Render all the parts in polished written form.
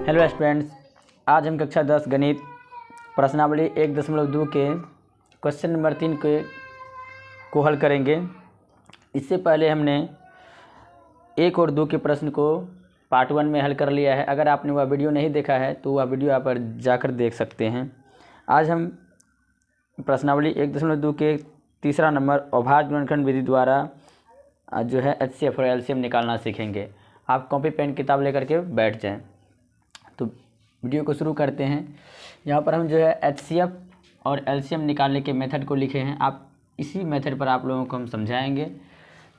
Hello students, आज हम कक्षा 10 गणित प्रश्नावली 1.2 के क्वेश्चन नंबर 3 को हल करेंगे। इससे पहले हमने 1 और 2 के प्रश्न को पार्ट 1 में हल कर लिया है। अगर आपने वह वीडियो नहीं देखा है तो वह वीडियो आप जाकर देख सकते हैं। आज हम प्रश्नावली 1.2 के तीसरा नंबर अभाज्य गुणनखंड विधि द्वारा जो है HCF और LCM निकालना सीखेंगे। आप कॉपी पेन किताब लेकर के बैठ जाएं। तो वीडियो को शुरू करते हैं। यहाँ पर हम जो है HCF और LCM निकालने के मेथड को लिखे हैं। आप इसी मेथड पर आप लोगों को हम समझाएंगे।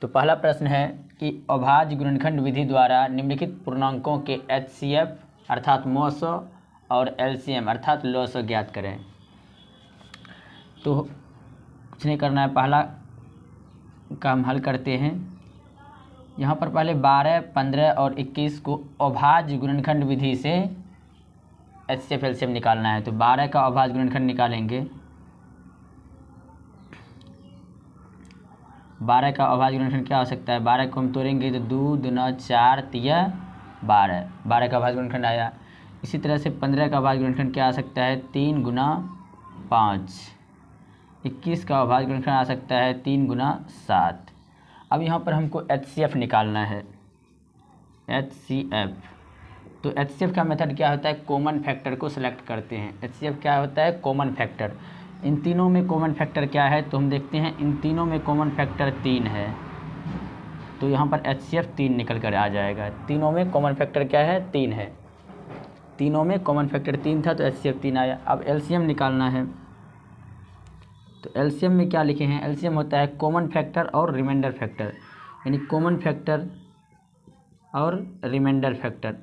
तो पहला प्रश्न है कि अभाज्य गुणनखंड विधि द्वारा निम्नलिखित पूर्णांकों के HCF अर्थात मॉस और LCM अर्थात लॉस ज्ञात करें। तो कुछ नहीं करना है, पहला काम हल करते हैं। यहाँ पर पहले 12, 15 और 21 को अभाज्य गुणनखंड विधि से HCF LCM निकालना है। तो 12 का अभाज्य गुणनखंड निकालेंगे। 12 का अभाज्य गुणनखंड क्या हो सकता है? 12 को हम तोड़ेंगे तो 2 दूना 4 तिया 12, 12 का अभाज्य गुणनखंड आया। इसी तरह से 15 का अभाज्य गुणनखंड क्या आ सकता है? 3 गुना 5। 21 का अभाज्य गुणनखंड आ सकता है 3 गुना 7। अब यहाँ पर हमको HCF निकालना है। HCF, तो HCF का मेथड क्या होता है? कॉमन फैक्टर को सिलेक्ट करते हैं। HCF क्या होता है? Common factor. इन तीनों में कॉमन फैक्टर क्या है? तो हम देखते हैं इन तीनों में कॉमन फैक्टर 3 है। तो यहाँ पर HCF 3 निकल कर आ जाएगा। तीनों में कॉमन फैक्टर क्या है? 3 है। तीनों में कॉमन फैक्टर 3 था तो HCF 3 आया। अब LCM निकालना है। तो LCM में क्या लिखे हैं? LCM होता है कॉमन फैक्टर और रिमाइंडर फैक्टर, यानी कॉमन फैक्टर और रिमाइंडर फैक्टर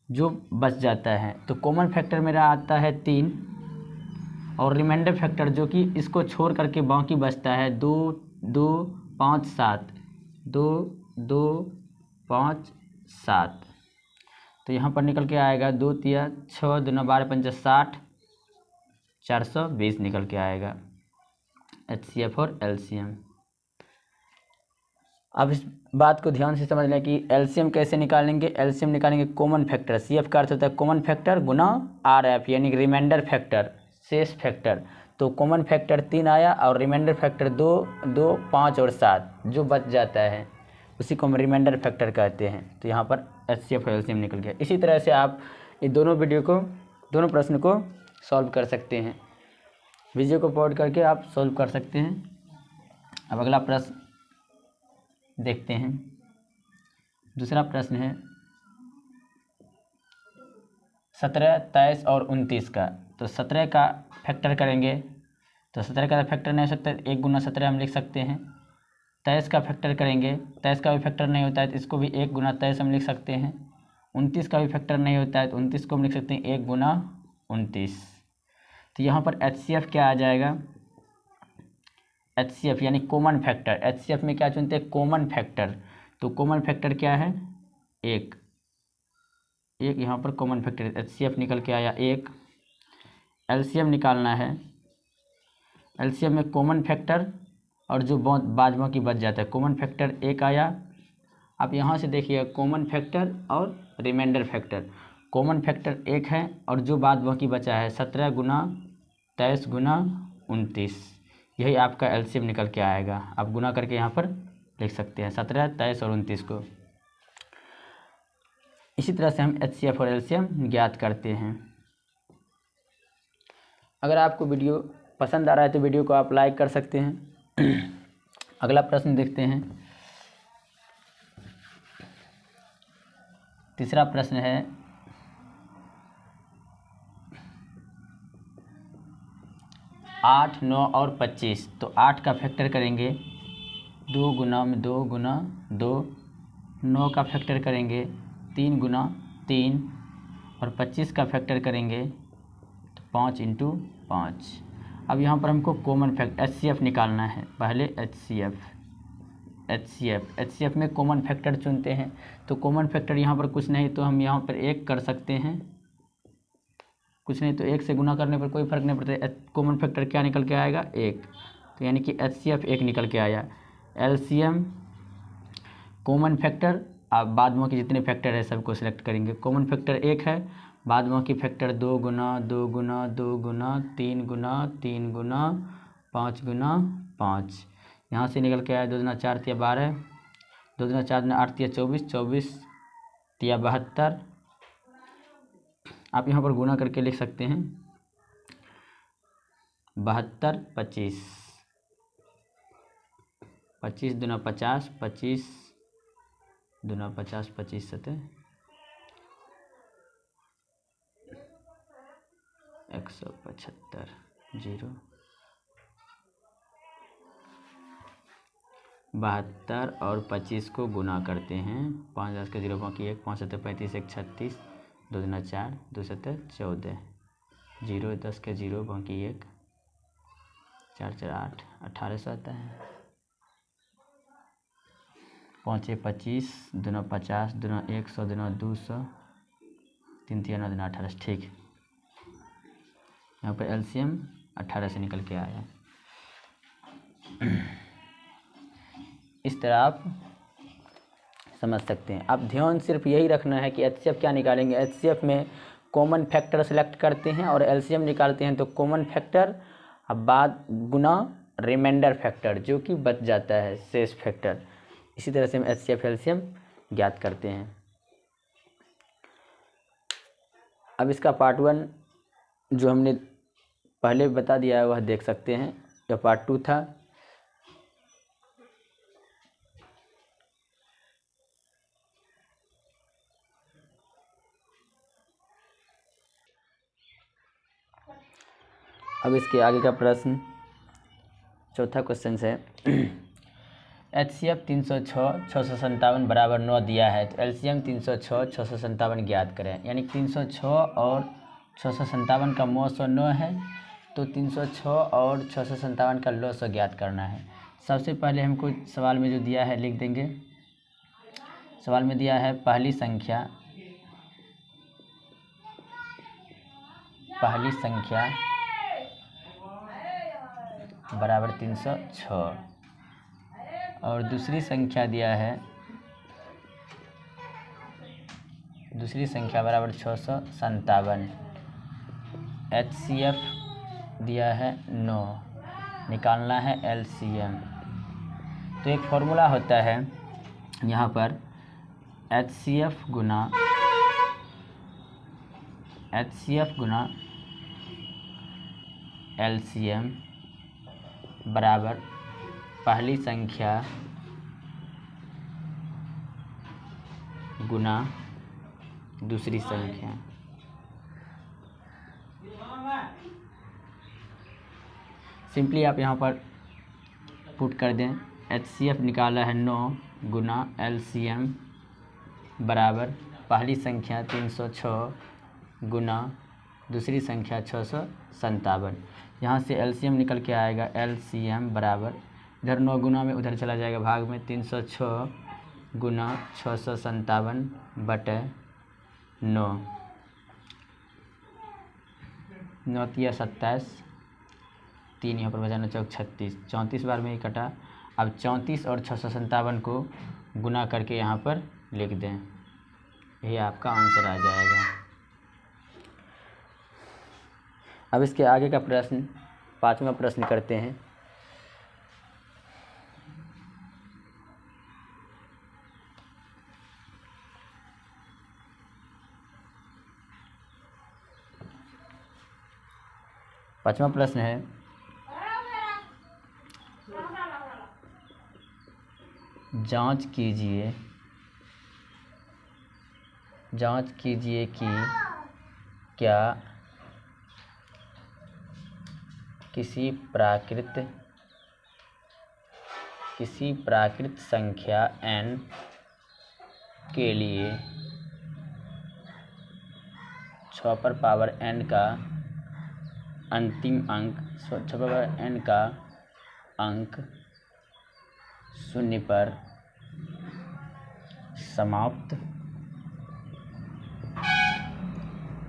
जो बच जाता है। तो कॉमन फैक्टर मेरा आता है 3 और रिमाइंडर फैक्टर जो कि इसको छोड़ करके बाकी बचता है 2, 2, 5, 7, 2, 2, 5, 7। तो यहाँ पर निकल के आएगा 2 तिया 6 दूना 12 पंचा 60, 420 निकल के आएगा HCF और LCM। अब इस बात को ध्यान से समझ लें कि LCM कैसे निकालेंगे। LCM निकालेंगे कॉमन फैक्टर। CF का अर्थ होता है कॉमन फैक्टर गुना RF यानी रिमाइंडर फैक्टर, शेष फैक्टर। तो कॉमन फैक्टर 3 आया और रिमाइंडर फैक्टर 2, 2, 5 और 7 जो बच जाता है उसी को हम रिमाइंडर फैक्टर कहते हैं। तो यहाँ पर HCF और LCM निकल गया। इसी तरह से आप ये दोनों प्रश्न को सॉल्व कर सकते हैं। वीडियो को पॉज करके आप सॉल्व कर सकते हैं। अब अगला प्रश्न देखते हैं। दूसरा प्रश्न है 17, 23 और 29 का। तो 17 का फैक्टर करेंगे तो 17 का फैक्टर नहीं हो सकता, 1 गुना 17 हम लिख सकते हैं। 23 का फैक्टर करेंगे, 23 का भी फैक्टर नहीं होता है तो इसको भी 1 गुना 23 हम लिख सकते हैं। 29 का भी फैक्टर नहीं होता है तो 29 को हम लिख सकते हैं 1 गुना 29। तो यहाँ पर HCF क्या आ जाएगा? HCF यानी कॉमन फैक्टर। HCF में क्या चुनते हैं? Common factor. तो कॉमन फैक्टर क्या है? 1। यहाँ पर कॉमन फैक्टर HCF निकल के आया 1। LCM निकालना है। LCM में कॉमन फैक्टर और जो बाद बाकी बच जाता है। कॉमन फैक्टर 1 आया। आप यहाँ से देखिए कॉमन फैक्टर और रिमाइंडर फैक्टर। कॉमन फैक्टर 1 है और जो बाद बाकी बचा है 17 गुना 23 गुना 29, यही आपका LCM निकल के आएगा। आप गुना करके यहाँ पर लिख सकते हैं 17, 23 और 29 को। इसी तरह से हम HCF और LCM ज्ञात करते हैं। अगर आपको वीडियो पसंद आ रहा है तो वीडियो को आप लाइक कर सकते हैं। अगला प्रश्न देखते हैं। तीसरा प्रश्न है 8, 9 और 25। तो 8 का फैक्टर करेंगे 2 गुना 2 गुना 2। 9 का फैक्टर करेंगे 3 गुना 3 और 25 का फैक्टर करेंगे तो 5 इंटू 5। अब यहाँ पर हमको कॉमन फैक्टर HCF निकालना है। पहले HCF में कॉमन फैक्टर चुनते हैं। तो कॉमन फैक्टर यहाँ पर कुछ नहीं तो हम यहाँ पर 1 कर सकते हैं, कुछ नहीं तो 1 से गुना करने पर कोई फ़र्क नहीं पड़ता। कॉमन फैक्टर क्या निकल के आएगा? 1। तो यानी कि HCF 1 निकल के आया। LCM कॉमन फैक्टर आप बाद में के जितने फैक्टर है सबको सिलेक्ट करेंगे। कॉमन फैक्टर 1 है, बाद में की फैक्टर 2 गुना 2 गुना 2 गुना 3 गुना 3 गुना 5 गुना 5। यहाँ से निकल के आया 2 दूना 4 तिया 12, 2 दूना 4 दूना 8 तिया 24, 24 तिया 72। आप यहाँ पर गुना करके लिख सकते हैं 72 25, 25 दूना 50, 25 दूना 50, 25 सतह 175 0 72 और 25 को गुना करते हैं। 5 10 के 0 बाकी 1, 5 7 35 1 36, 2 दूना 4 2 7 14, 0 10 के 0 बाकी 1, 4 4 8 1800 आता है। 5 25 दूना 50 दूना 100 दूना 200, 3 3 9 दूना 18। ठीक, यहाँ पर एलसीएम 18 से निकल के आया। इस तरह आप समझ सकते हैं। अब ध्यान सिर्फ यही रखना है कि एचसीएफ क्या निकालेंगे। एचसीएफ में कॉमन फैक्टर सेलेक्ट करते हैं और एलसीएम निकालते हैं तो कॉमन फैक्टर अब बाद गुना रिमाइंडर फैक्टर जो कि बच जाता है शेष फैक्टर। इसी तरह से हम एचसीएफ एलसीएम ज्ञात करते हैं। अब इसका पार्ट 1 जो हमने पहले बता दिया है वह देख सकते हैं। यह पार्ट 2 था। अब इसके आगे का प्रश्न चौथा क्वेश्चन है एचसीएफ 306 657 बराबर 9 दिया है तो एलसीएम 306 657 ज्ञात करें। यानी 306 और 657 का मौ 109 है तो 306 और 657 का लॉ 100 ज्ञात करना है। सबसे पहले हमको सवाल में जो दिया है लिख देंगे। सवाल में दिया है पहली संख्या बराबर 306 और दूसरी संख्या दिया है बराबर 657। एचसीएफ दिया है 9, निकालना है एलसीएम। तो एक फॉर्मूला होता है यहाँ पर एचसीएफ गुना एलसीएम बराबर पहली संख्या गुना दूसरी संख्या। सिंपली आप यहाँ पर पुट कर दें। एचसीएफ निकाला है 9 गुना एलसीएम बराबर पहली संख्या 306 गुना दूसरी संख्या 657। यहाँ से एलसीएम निकल के आएगा एलसीएम बराबर इधर 9 गुना में उधर चला जाएगा भाग में 306 गुना 657 बटे 9, 9 तिया 27, 3 यहाँ पर बचा 9 36, 34 बार में ही कटा। अब 34 और 657 को गुना करके यहाँ पर लिख दें, यही आपका आंसर आ जाएगा। अब इसके आगे का प्रश्न 5वां प्रश्न करते हैं। पाँचवा प्रश्न है जांच कीजिए कि क्या किसी प्राकृत संख्या n के लिए 6 पर पावर n का अंतिम अंक 6 पर n का अंक 0 पर समाप्त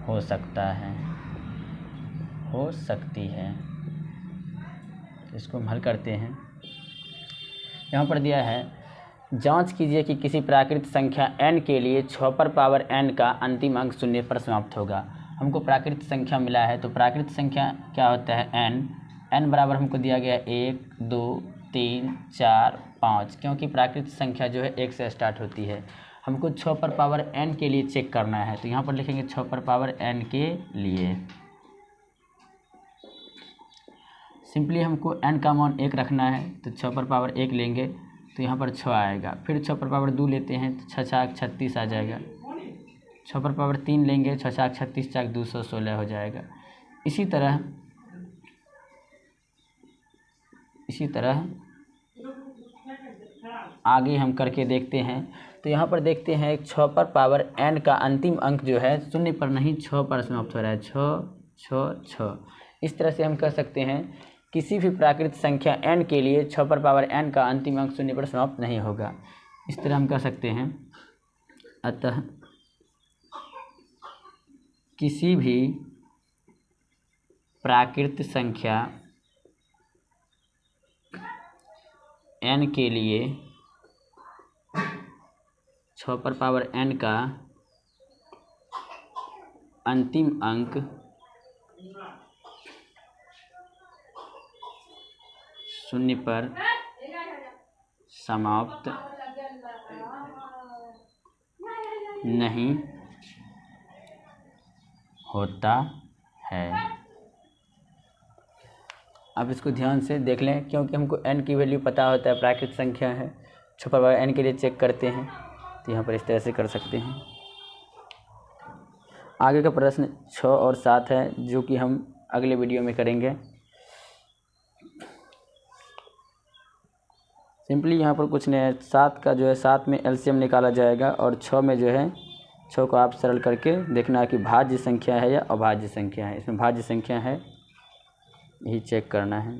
हो सकती है। इसको हम हल करते हैं। यहाँ पर दिया है जांच कीजिए कि किसी प्राकृत संख्या n के लिए 6 पर पावर n का अंतिम अंक 0 पर समाप्त होगा। हमको प्राकृत संख्या मिला है, तो प्राकृत संख्या क्या होता है n बराबर हमको दिया गया 1 2 3 4 5, क्योंकि प्राकृत संख्या जो है 1 से स्टार्ट होती है। हमको 6 पर पावर n के लिए चेक करना है, तो यहाँ पर लिखेंगे 6 पर पावर n के लिए। सिंपली हमको n का मान 1 रखना है, तो 6 पर पावर 1 लेंगे तो यहाँ पर 6 आएगा। फिर 6 पर पावर 2 लेते हैं तो 6 छाक 36 आ जाएगा। 6 पर पावर 3 लेंगे, 6 छाक 36 चाक 216 हो जाएगा। इसी तरह आगे हम करके देखते हैं। तो यहाँ पर देखते हैं 6 पर पावर n का अंतिम अंक जो है 0 पर नहीं 6 पर समाप्त हो रहा है, 6 6 6। इस तरह से हम कह सकते हैं किसी भी प्राकृत संख्या n के लिए 6 पर पावर n का अंतिम अंक 0 पर समाप्त नहीं होगा। इस तरह हम कह सकते हैं, अतः किसी भी प्राकृत संख्या n के लिए 6 पर पावर n का अंतिम अंक 0 पर समाप्त नहीं होता है। अब इसको ध्यान से देख लें, क्योंकि हमको n की वैल्यू पता होता है, प्राकृत संख्या है। 6 पर पावर n के लिए चेक करते हैं, तो यहाँ पर इस तरह से कर सकते हैं। आगे का प्रश्न 6 और 7 है, जो कि हम अगले वीडियो में करेंगे। सिंपली यहाँ पर कुछ नहीं है, 7 का जो है 7 में एलसीएम निकाला जाएगा और 6 में जो है 6 को आप सरल करके देखना है कि भाज्य संख्या है या अभाज्य संख्या है। इसमें भाज्य संख्या है, यही चेक करना है।